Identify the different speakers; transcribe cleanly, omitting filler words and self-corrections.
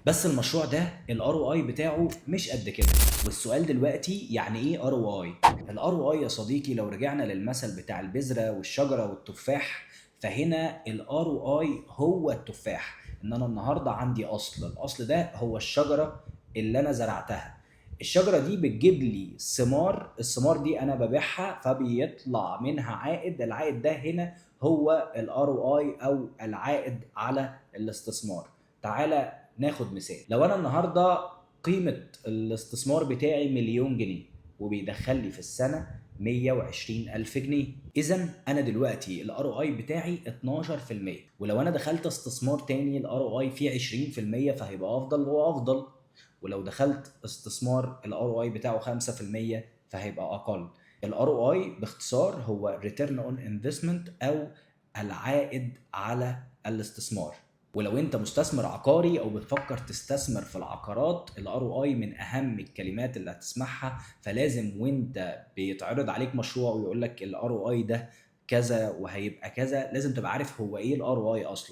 Speaker 1: بس المشروع ده الار او اي بتاعه مش قد كده. والسؤال دلوقتي يعني ايه ار او اي؟ الار او اي يا صديقي لو رجعنا للمثل بتاع البذره والشجره والتفاح، فهنا الار او اي هو التفاح. ان انا النهارده عندي الاصل ده هو الشجره اللي انا زرعتها. الشجره دي بتجيب لي ثمار، الثمار دي انا ببيعها فبيطلع منها عائد. العائد ده هنا هو الار او اي او العائد على الاستثمار. تعالى ناخد مثال. لو انا النهارده قيمه الاستثمار بتاعي مليون جنيه وبيدخل لي في السنه 120 الف جنيه، اذا انا دلوقتي الار او اي بتاعي 12%. ولو انا دخلت استثمار تاني الار او اي فيه 20% فهيبقى افضل وافضل. ولو دخلت استثمار الار او اي بتاعه 5% فهيبقى اقل. الار او اي باختصار هو ريتيرن اون انفستمنت او العائد على الاستثمار. ولو انت مستثمر عقاري او بتفكر تستثمر في العقارات، الار او اي من اهم الكلمات اللي هتسمعها. فلازم وانت بيتعرض عليك مشروع ويقول لك الار او اي ده كذا وهيبقى كذا، لازم تبقى عارف هو ايه الار او اي اصلا.